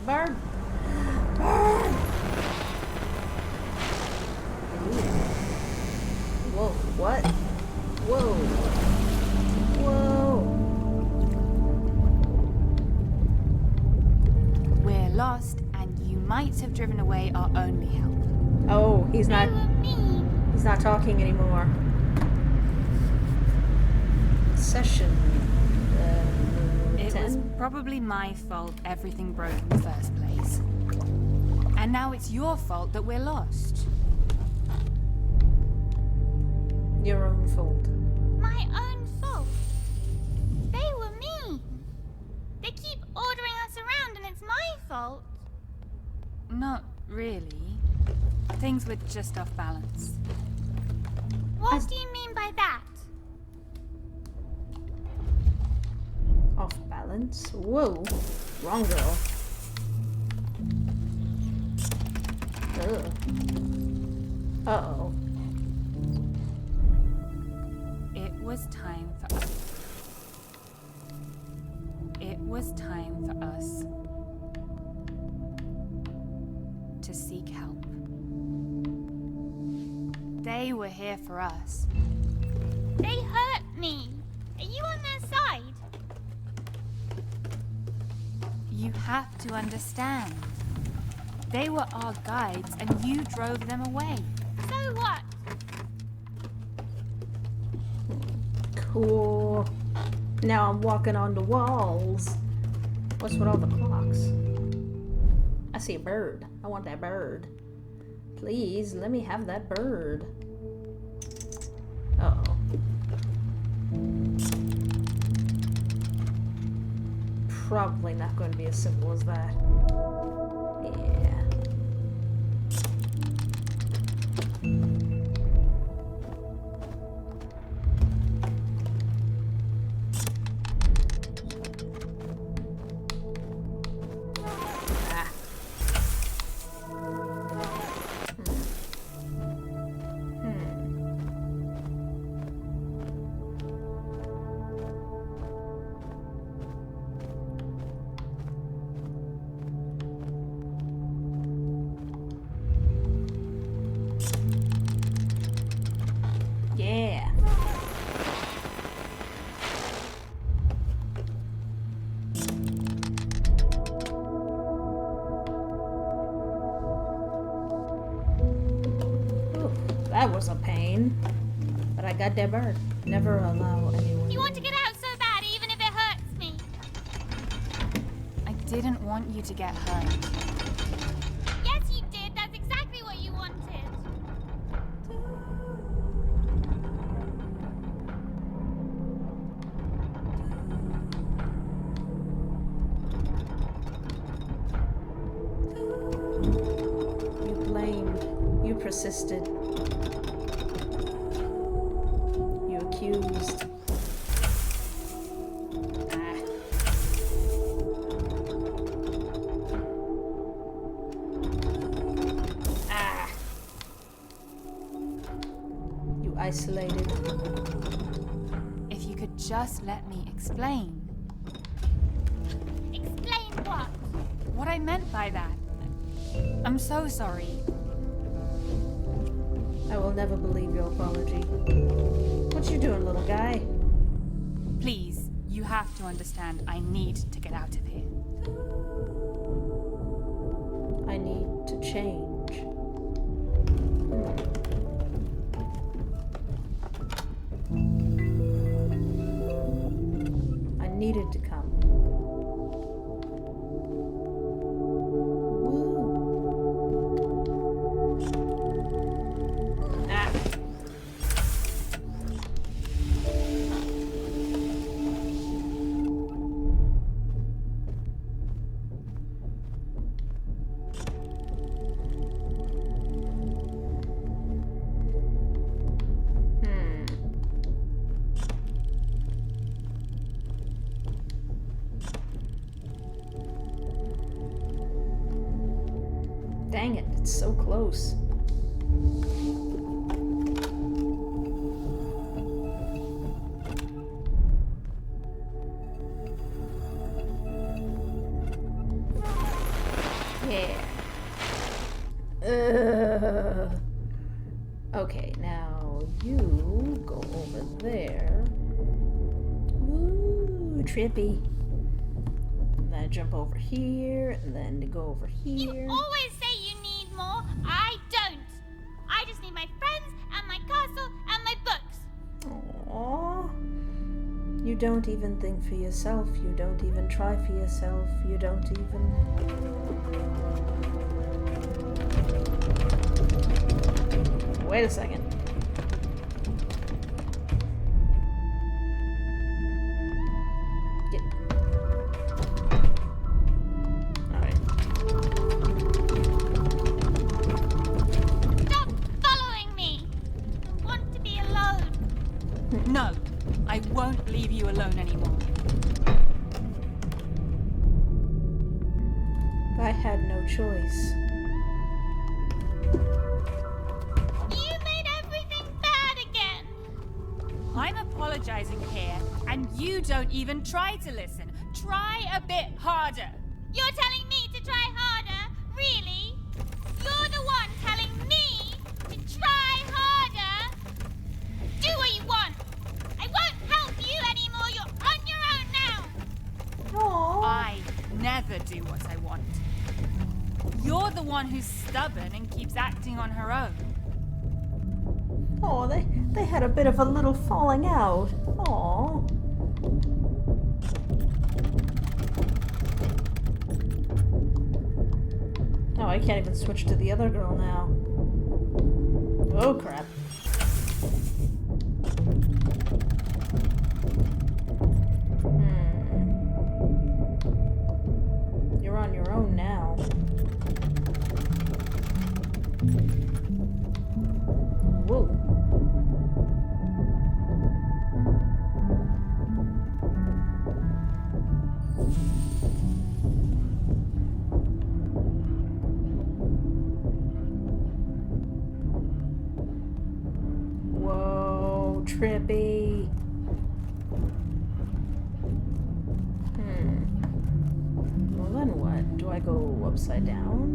Bird! Bird! Whoa, what? Whoa. Whoa. We're lost, and you might have driven away our only help. Oh, he's not talking anymore. Session. It 10? was probably my fault everything broke in the first place. And now it's your fault that we're lost. Your own fault. My own fault? They were mean. They keep ordering us around and it's my fault. Not really. Things were just off balance. What do you mean by that? Off balance? Whoa. Wrong girl. Ugh. Uh-oh. It was time for us. It was time for us to seek help. They were here for us. They hurt me. Are you on their side? You have to understand. They were our guides and you drove them away. So what? Cool. Now I'm walking on the walls. What's with all the clocks? I see a bird. I want that bird. Please, let me have that bird. Uh-oh. Probably not going to be as simple as that. Yeah. Yeah. Ooh, that was a pain. But I got that bird. Never allow anyone. You want to get out so bad even if it hurts me. I didn't want you to get hurt. Yes, you did. That's exactly what you wanted. You blamed. You persisted. You accused. Ah. Ah. You isolated. If you could just let me explain. Explain what? What I meant by that. I'm so sorry. I will never believe your apology. What you doing, little guy? Please, you have to understand I need to get out of here. I need to change. I needed to come. Woo. Ah. Dang it, it's so close. Yeah. Okay, now you go over there. Ooh, trippy. And then jump over here, and then go over You here. always say you need more. I don't. I just need my friends and my castle and my books. Aww. You don't even think for yourself. You don't even try for yourself. You don't even... Wait a second. Get... Alright. Stop following me. I want to be alone. No, I won't leave you alone anymore. I had no choice. You made everything bad again. I'm apologizing here, and you don't even try to listen. Try a bit harder. You're telling me to try harder? Really? You're the one telling me to try harder? Do what you want. I won't help you anymore. You're on your own now. Aww. I never do what I want. You're the one who's stubborn and keeps acting on her own. Oh, they had a bit of a little falling out. Aww. Oh, I can't even switch to the other girl now. Oh, crap. You're on your own now. Whoa. Whoa, trippy. Well, then what? Do I go upside down?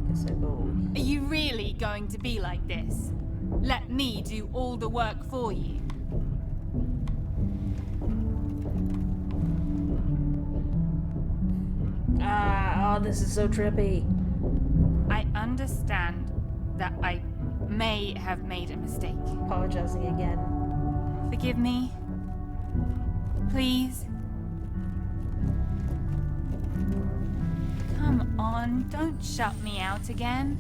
I guess I go... Are you really going to be like this? Let me do all the work for you. Ah, oh, this is so trippy. I understand that I may have made a mistake. Apologizing again. Forgive me. Please. Come on, don't shut me out again.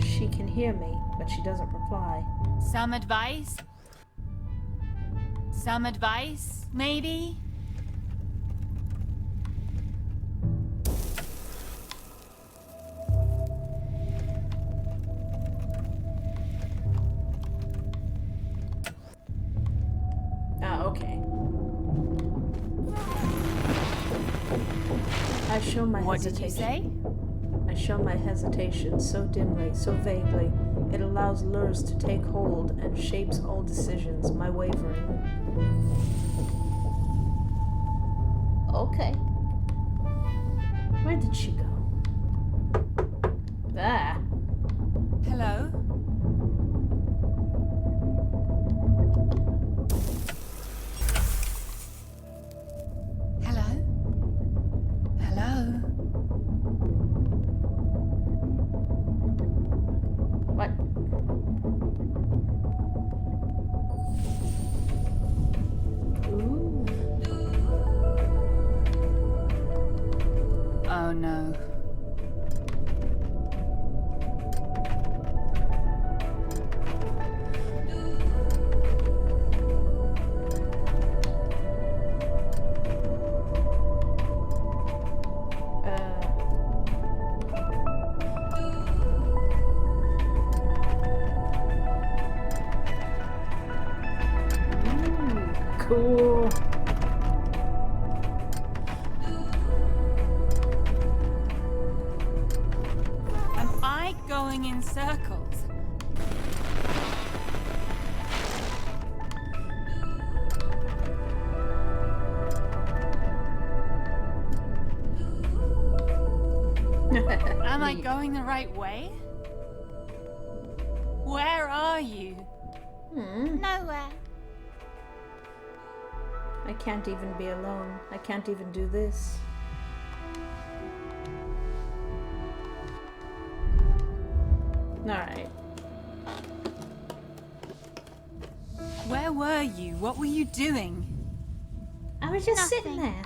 She can hear me, but she doesn't reply. Some advice? Some advice, maybe? Ah, okay. I show my What hesitation. did you say? I show my hesitation so dimly, so vaguely. It allows lures to take hold and shapes all decisions, my wavering. Okay. Where did she go? Ah. Hello? Hello? Hello? What? Ooh. Oh no. Cool. Am I going in circles? Am I going the right way? Where are you? Nowhere. I can't even be alone. I can't even do this. Alright. Where were you? What were you doing? I was just sitting Nothing. there.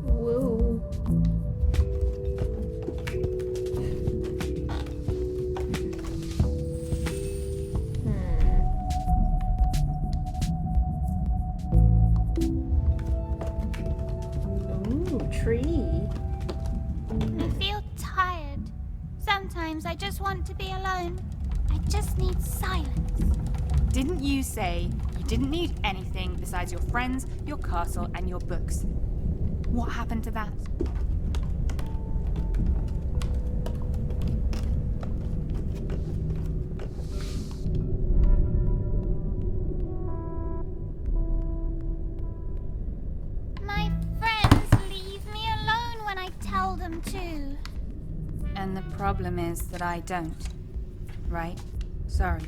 Whoa. Ooh, tree. I feel tired. Sometimes I just want to be alone. I just need silence. Didn't you say you didn't need anything besides your friends, your castle, and your books? What happened to that? My friends leave me alone when I tell them to. And the problem is that I don't. Right? Sorry.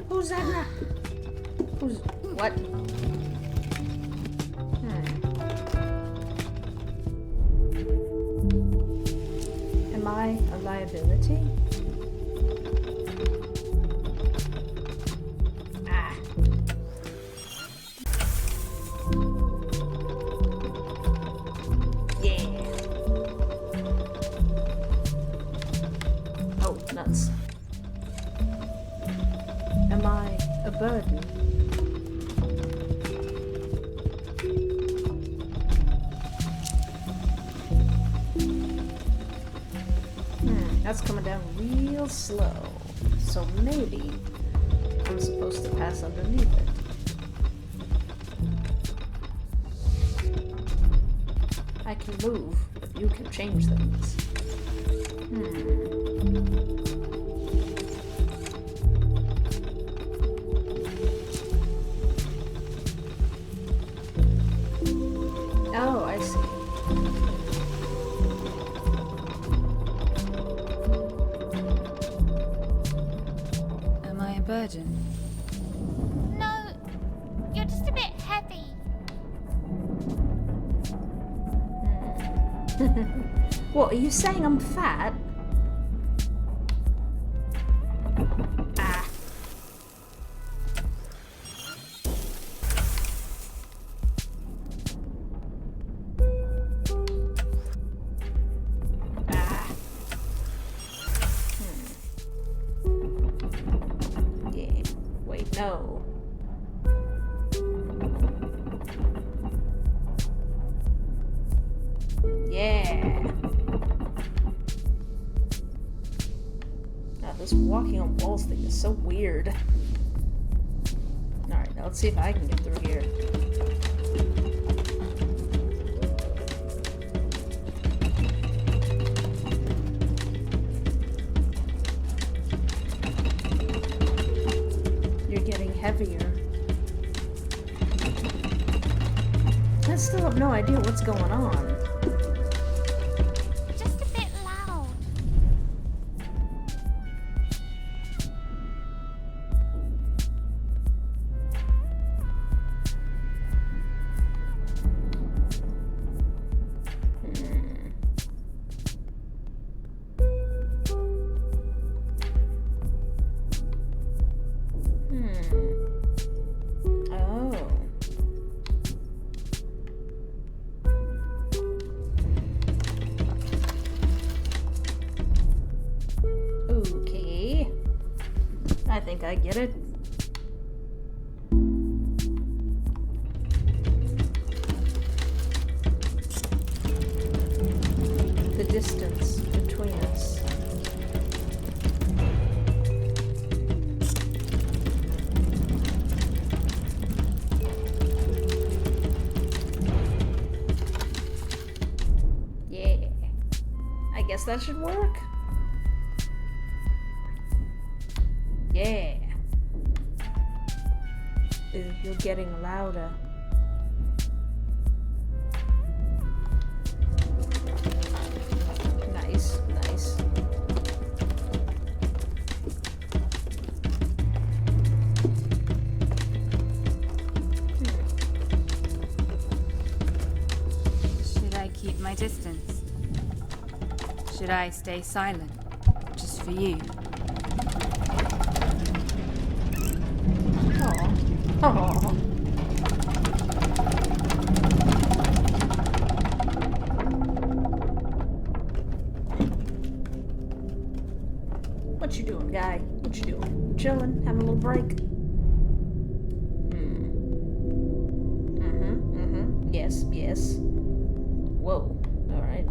Who's that now? Who's... what? Am I a liability? Ah. Yeah. Oh, nuts. Am I a burden? That's coming down real slow. So maybe I'm supposed to pass underneath it. I can move, but you can change things. Oh, I see. Am I a burden? No, you're just a bit heavy. What, are you saying I'm fat? Ah. Ah. Yeah. Wait, no. Yeah. This walking on walls thing is so weird. Alright, now let's see if I can get through here. You're getting heavier. I still have no idea what's going on. Just a bit loud. Oh. think I get it. The distance between us. Yeah. I guess that should work. Yeah. You're getting louder. Nice, nice. Should I keep my distance? Should I stay silent? Just for you? Oh. What you doing, guy? What you doing? Chilling? Having a little break? Yes, yes. Whoa. Alright.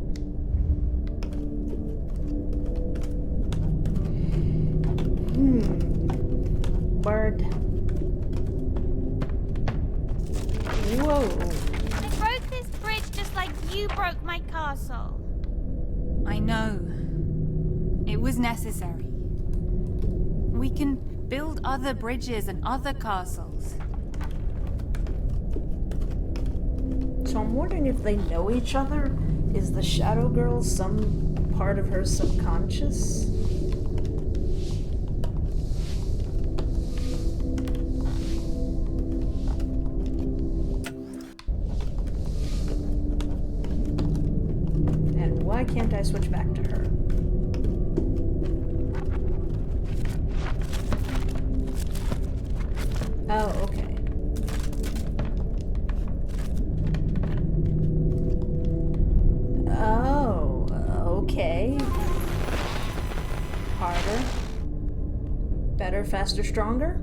Bird. Whoa. I broke this bridge just like you broke my castle. I know. It was necessary. We can build other bridges and other castles. So I'm wondering if they know each other. Is the Shadow Girl some part of her subconscious? And why can't I switch back to her? Oh, okay. Oh, okay. Harder. Better, faster, stronger?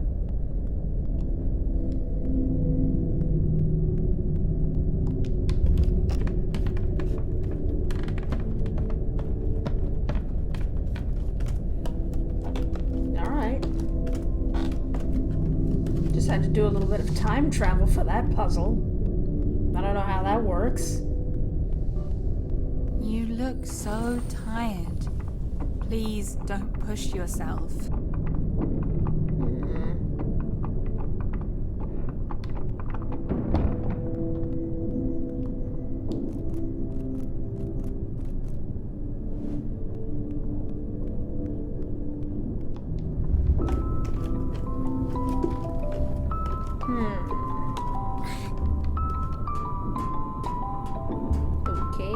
Alright. Just had to do a little bit of time travel for that puzzle. I don't know how that works. You look so tired. Please don't push yourself. Okay.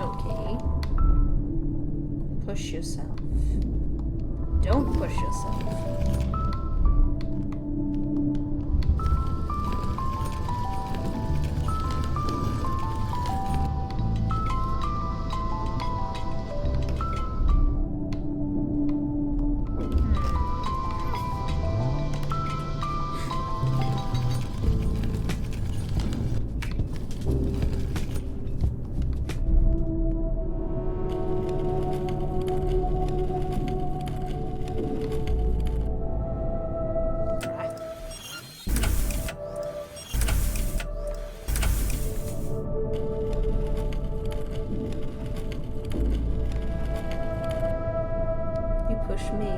Okay. Push yourself. Don't push yourself. You push me.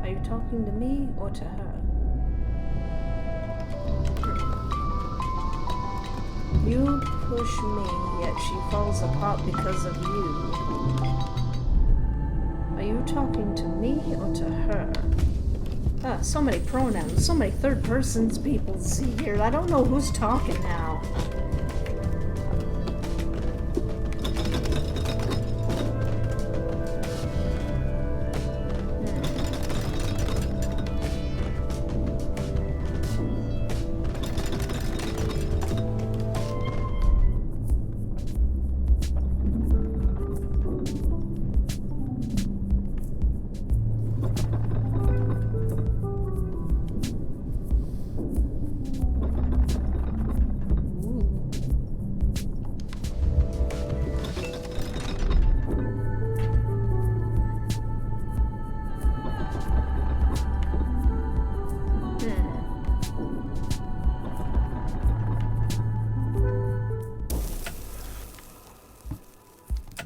Are you talking to me or to her? You push me, yet she falls apart because of you. Are you talking to me or to her? Ah, so many pronouns, so many third persons people see here. I don't know who's talking now.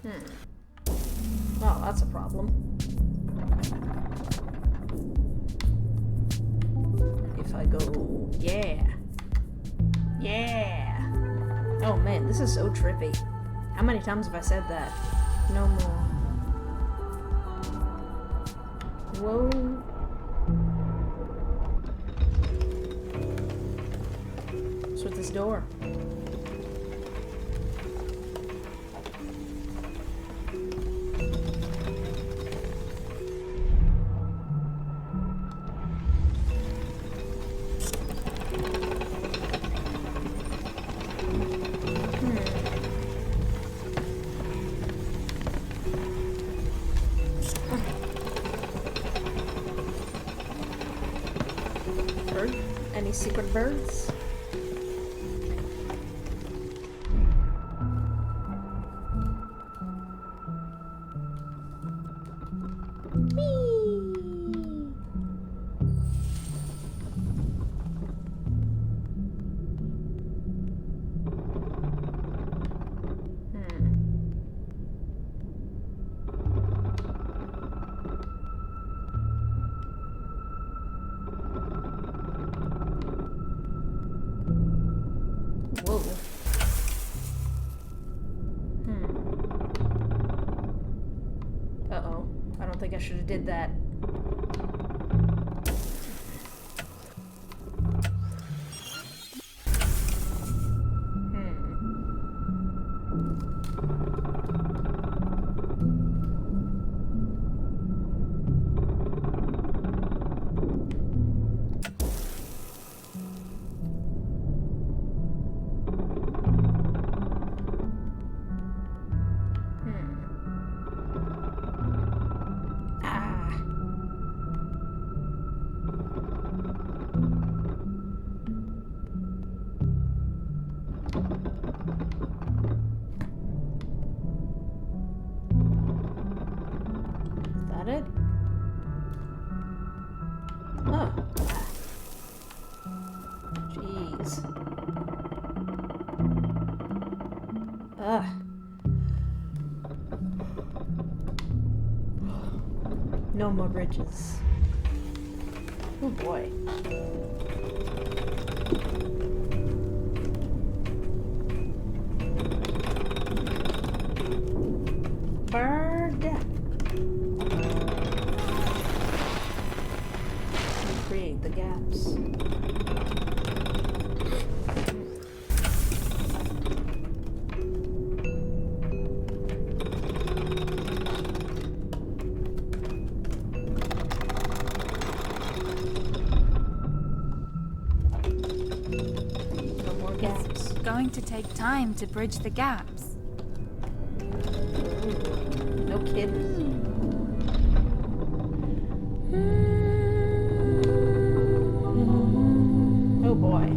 Oh, that's a problem. If I go... Yeah. Yeah. Oh man, this is so trippy. How many times have I said that? No more. Whoa. What's with this door? Bird? Any secret birds? Whoa. Uh-oh. I don't think I should have did that. It? Oh. Jeez. Ugh. No more bridges. Oh boy. Bird. Create the gaps. No more gaps. It's going to take time to bridge the gaps. No kidding. Oh boy.